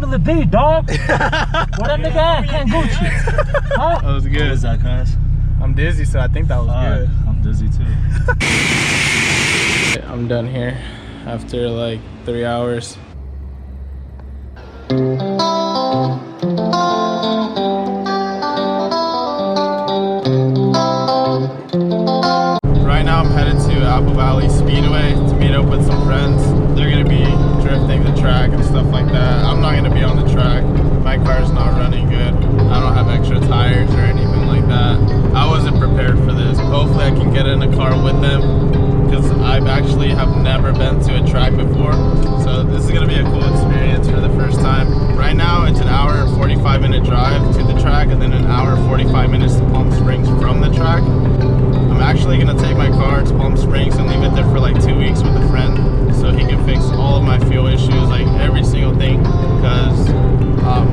Formula B, dog. What that nigga at? Can't Gucci. Huh? That was good. What was that, cuz? I'm dizzy, so I think that was good. I'm dizzy too. I'm done here after like 3 hours. Right now I'm headed to Apple Valley Speedway to meet up with some friends. They're gonna be drifting the track and stuff like that. I'm not gonna be on the track. My car's not running good. I don't have extra tires or anything like that. I wasn't prepared for this. Hopefully I can get in a car with them, because I've actually have never been to a track before. So this is gonna be a cool experience for the first time. Right now it's an hour and 45-minute drive to the track, and then an hour and 45 minutes to Palm Springs from the track. I'm actually gonna take my car to Palm Springs and leave it there for like 2 weeks with a friend, so he can fix all of my fuel issues, like every single thing, because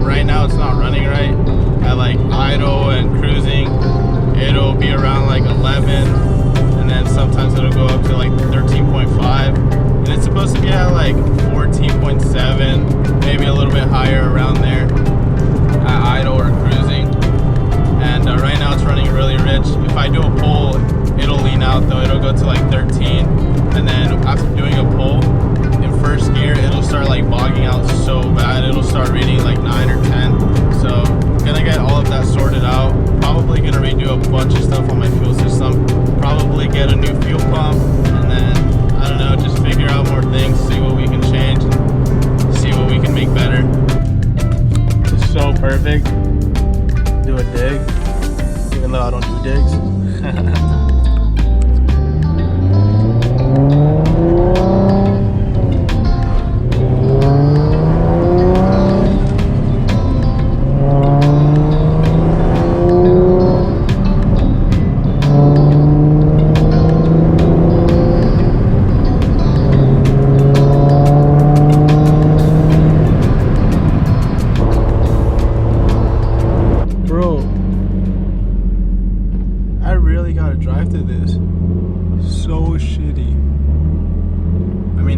right now it's not running right. At like idle and cruising, it'll be around like 11, and then sometimes it'll go up to like 13.5, and it's supposed to be at like 14.7, maybe a little bit higher around there at idle or cruising. And right now it's running really rich. If I do a pull, it'll lean out though. It'll go to like 13, and then after doing a pull in first gear, it'll start like bogging out so bad. It'll start reading like 9 or 10. So gonna get all of that sorted out. Probably gonna redo a bunch of stuff on my fuel system. Probably get a new fuel pump, and then I don't know, just figure out more things, see what we can change, see what we can make better. It's so perfect. Do a dig, even though I don't do digs.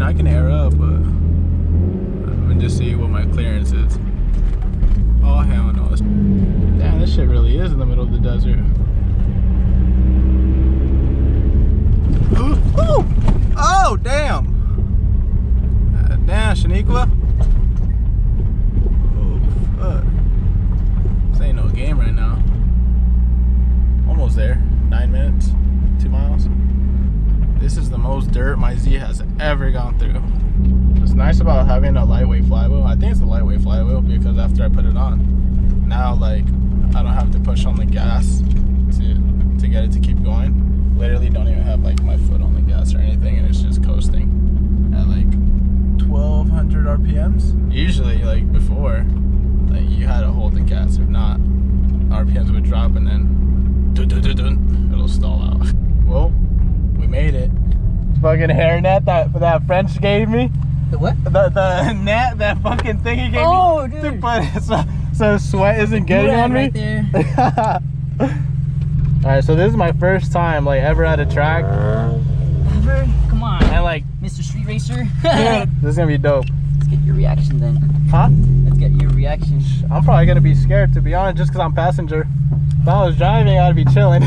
I can air up, but I'm gonna just see what my clearance is. Oh hell no. Damn, this shit really is in the middle of the desert. Ooh. Ooh. Oh damn. Damn, Shaniqua. Oh fuck. This ain't no game right now. Almost there. 9 minutes. 2 miles. This is the most dirt my Z has ever gone through. What's nice about having a lightweight flywheel, I think it's a lightweight flywheel, because after I put it on, now like I don't have to push on the gas to get it to keep going. Literally don't even have like my foot on the gas or anything, and it's just coasting at like 1200 RPMs. Usually like before, like you had to hold the gas, if not RPMs would drop and then it'll stall out. Well, we made it. Fucking hairnet that French gave me. The what? The net, that fucking thing he gave me. Oh, dude. To put it so sweat isn't getting on me. Right there. Alright, so this is my first time like ever at a track. Ever? Come on. And like Mr. Street Racer. this is gonna be dope. Let's get your reaction then. Huh? Let's get your reaction. I'm probably gonna be scared, to be honest, just because I'm passenger. If I was driving, I'd be chilling.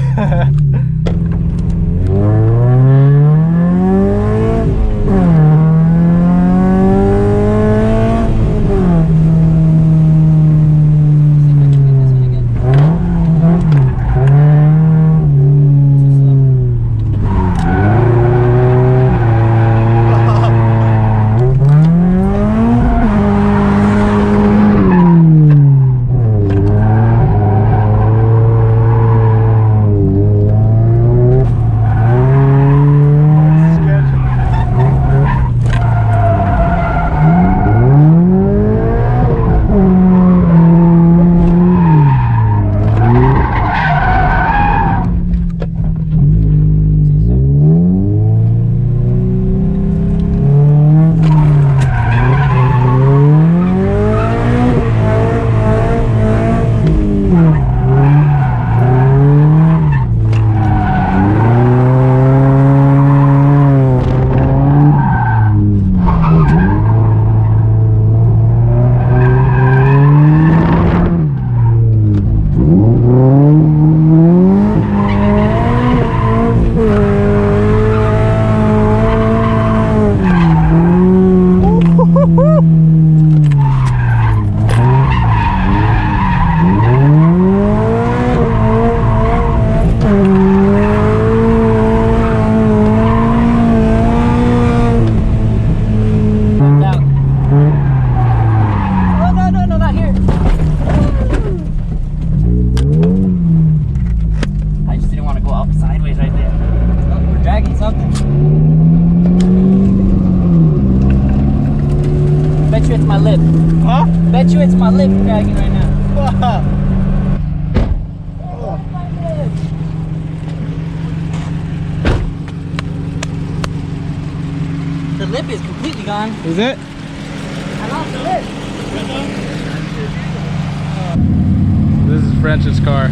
bet you it's my lip dragging right now. The lip is completely gone. Is it? I lost the lip. This is French's car.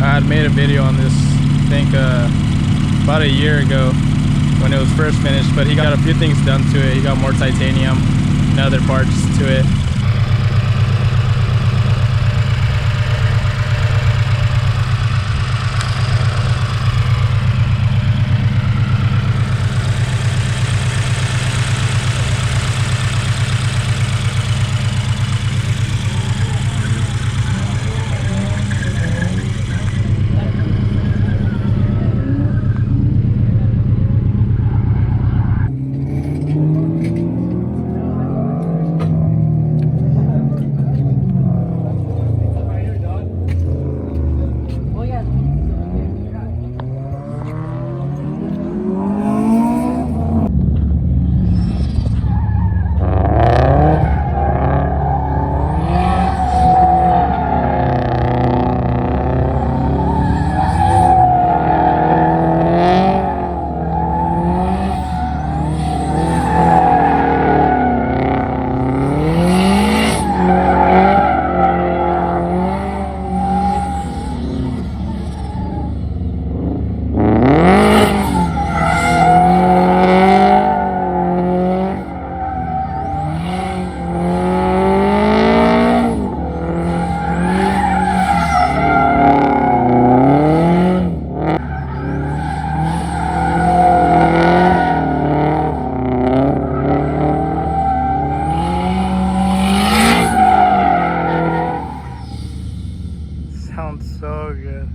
I had made a video on this, I think about a year ago when it was first finished, but he got a few things done to it. He got more titanium and other parts to it. Sounds so good.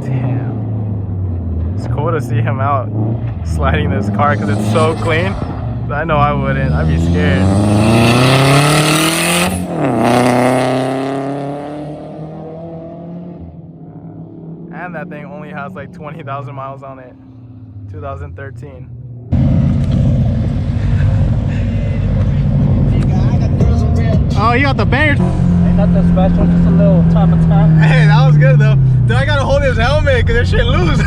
Damn. It's cool to see him out sliding this car because it's so clean. I know I wouldn't. I'd be scared. And that thing only has like 20,000 miles on it. 2013. Oh, you got the banger. Ain't nothing special, just a little time attack. Hey, that was good though. Dude, I gotta hold his helmet because this shit loose.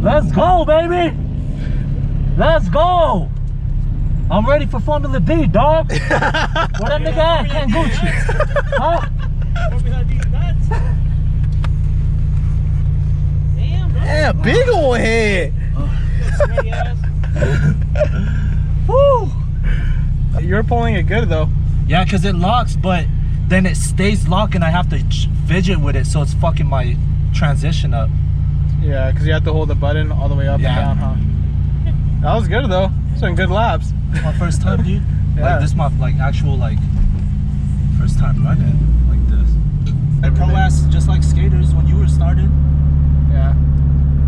Let's go, baby! Let's go! I'm ready for Formula D, dog. Where that nigga at? Can't Gucci. Huh? Damn, bro. Yeah, big old head. Woo! You're pulling it good though. Yeah, because it locks, but then it stays locked and I have to fidget with it, so it's fucking my transition up. Yeah, because you have to hold the button all the way up and down, huh? That was good though. Some good laps. My first time, dude. Yeah. Like this, my actual first time running like this. Like pro ass, just like skaters when you were started. Yeah.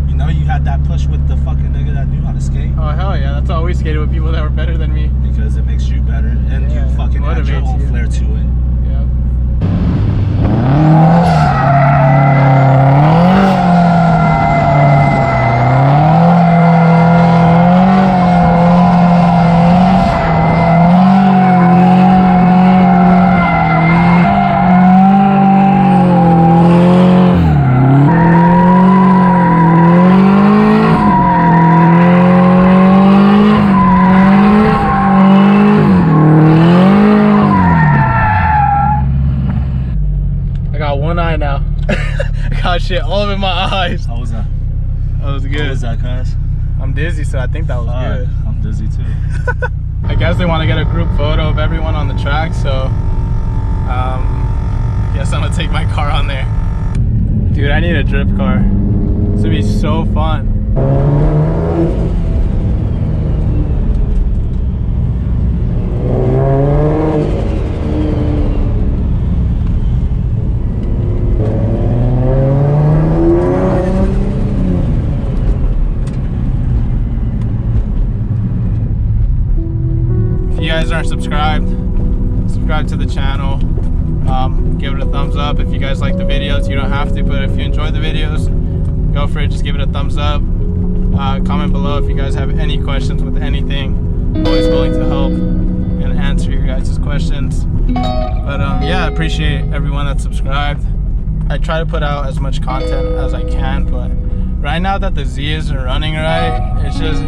You know, you had that push with the fucking nigga that knew how to skate. Oh hell yeah, that's why we skated with people that were better than me. Because it makes you better, and Yeah, you fucking add your own flair to it. Yeah. good. What was that, cuz? I'm dizzy, so I think that was good. I'm dizzy too. I guess they want to get a group photo of everyone on the track, so guess I'm gonna take my car on there. Dude, I need a drift car. This would be so fun. If you guys aren't subscribed, subscribe to the channel. Give it a thumbs up if you guys like the videos. You don't have to, but if you enjoy the videos, go for it. Just give it a thumbs up. Comment below if you guys have any questions with anything. Always willing to help and answer your guys' questions. But yeah, I appreciate everyone that's subscribed. I try to put out as much content as I can, but right now that the Z isn't running right, it just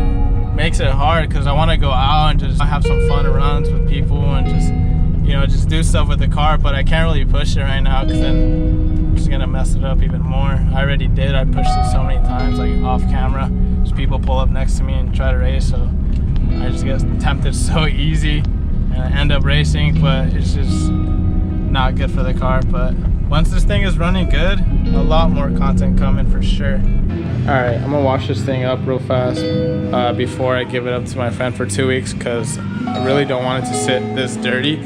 makes it hard because I want to go out and just have some fun runs with people and just, you know, just do stuff with the car, but I can't really push it right now because then I'm just gonna mess it up even more. I already did. I pushed it so many times, like off camera. Just people pull up next to me and try to race, so I just get tempted so easy and I end up racing, but it's just not good for the car. But once this thing is running good, a lot more content coming for sure. All right, I'm gonna wash this thing up real fast before I give it up to my friend for 2 weeks because I really don't want it to sit this dirty.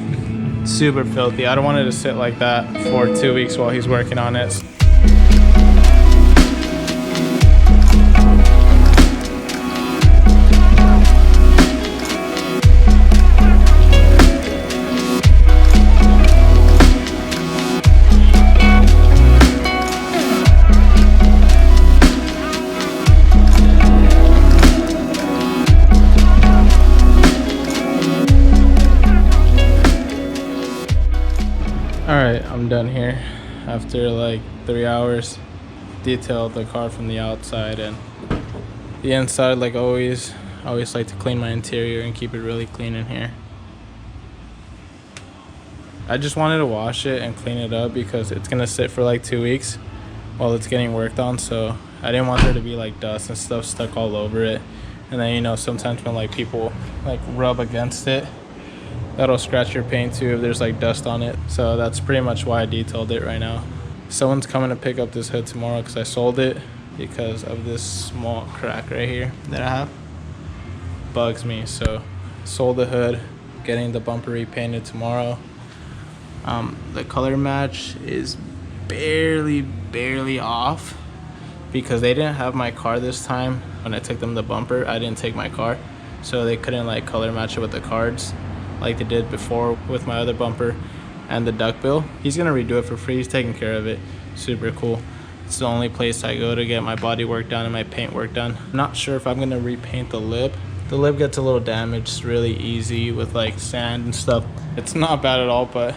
Super filthy. I don't want it to sit like that for 2 weeks while he's working on it. Alright, I'm done here after like 3 hours. Detailed the car from the outside and the inside like always. I always like to clean my interior and keep it really clean in here. I just wanted to wash it and clean it up because it's gonna sit for like 2 weeks while it's getting worked on, so I didn't want there to be like dust and stuff stuck all over it. And then, you know, sometimes when like people like rub against it, that'll scratch your paint too if there's like dust on it. So that's pretty much why I detailed it right now. Someone's coming to pick up this hood tomorrow because I sold it because of this small crack right here that I have. Bugs me, so sold the hood, getting the bumper repainted tomorrow. The color match is barely off because they didn't have my car this time. When I took them the bumper, I didn't take my car, so they couldn't like color match it with the cards like they did before with my other bumper and the duckbill. He's gonna redo it for free. He's taking care of it. Super cool. It's the only place I go to get my body work done and my paint work done. I'm not sure if I'm gonna repaint the lip. The lip gets a little damaged really easy with like sand and stuff. It's not bad at all, but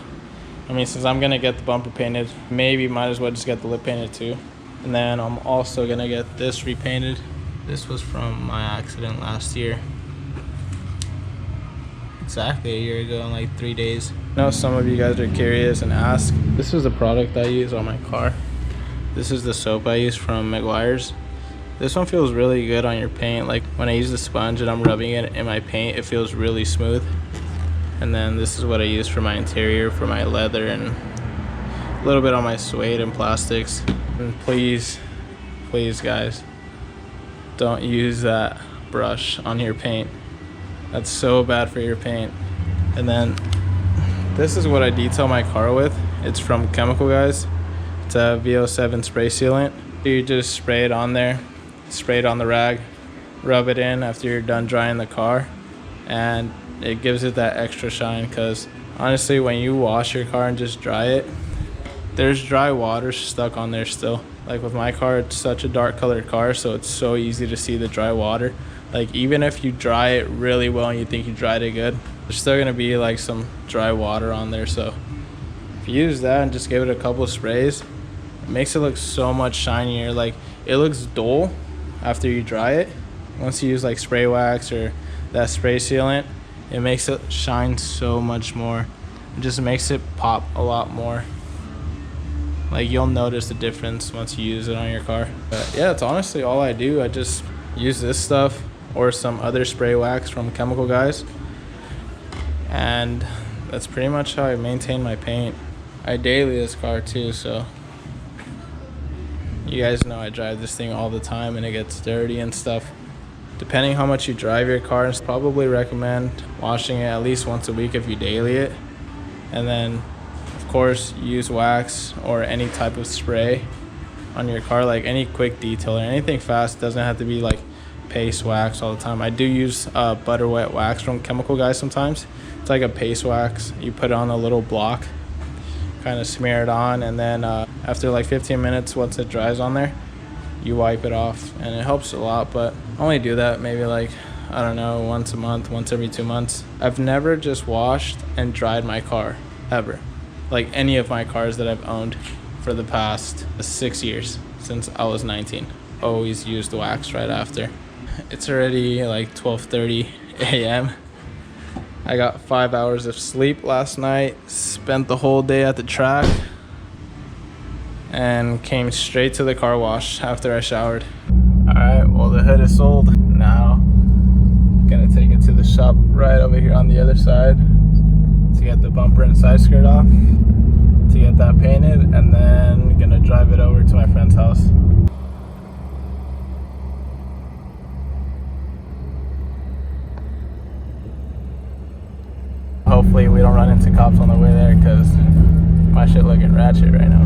I mean, since I'm gonna get the bumper painted, maybe might as well just get the lip painted too. And then I'm also gonna get this repainted. This was from my accident last year. Exactly a year ago in like 3 days. I know some of you guys are curious and ask. This is the product I use on my car. This is the soap I use from Meguiar's. This one feels really good on your paint. Like when I use the sponge and I'm rubbing it in my paint, it feels really smooth. And then this is what I use for my interior, for my leather, and a little bit on my suede and plastics. And please guys, don't use that brush on your paint. That's so bad for your paint. And then this is what I detail my car with. It's from Chemical Guys. It's a VO7 spray sealant. You just spray it on there, spray it on the rag, rub it in after you're done drying the car, and it gives it that extra shine. Because honestly, when you wash your car and just dry it, there's dry water stuck on there still. Like with my car, it's such a dark colored car, so it's so easy to see the dry water. Like even if you dry it really well and you think you dried it good, there's still gonna be like some dry water on there. So if you use that and just give it a couple of sprays, it makes it look so much shinier. Like it looks dull after you dry it. Once you use like spray wax or that spray sealant, it makes it shine so much more. It just makes it pop a lot more. Like, you'll notice the difference once you use it on your car. But yeah, it's honestly all I do. I just use this stuff or some other spray wax from Chemical Guys, and that's pretty much how I maintain my paint. I daily this car too, so you guys know I drive this thing all the time and it gets dirty and stuff. Depending how much you drive your car, I probably recommend washing it at least once a week if you daily it. And then of course use wax or any type of spray on your car, like any quick detail or anything fast. It doesn't have to be like paste wax all the time. I do use butter wet wax from Chemical Guys sometimes. It's like a paste wax. You put it on a little block, kind of smear it on, and then after like 15 minutes, once it dries on there, you wipe it off, and it helps a lot. But I only do that maybe like, I don't know, once a month, once every 2 months. I've never just washed and dried my car ever, like any of my cars that I've owned for the past 6 years since I was 19. Always used wax right after. It's already like 12:30 a.m. I got 5 hours of sleep last night, spent the whole day at the track, and came straight to the car wash after I showered. Alright, well, the hood is sold. Now, gonna take it to the shop right over here on the other side to get the bumper and side skirt off, to get that painted, and then gonna drive it over to my friend's house. Hopefully we don't run into cops on the way there, because my shit looking ratchet right now.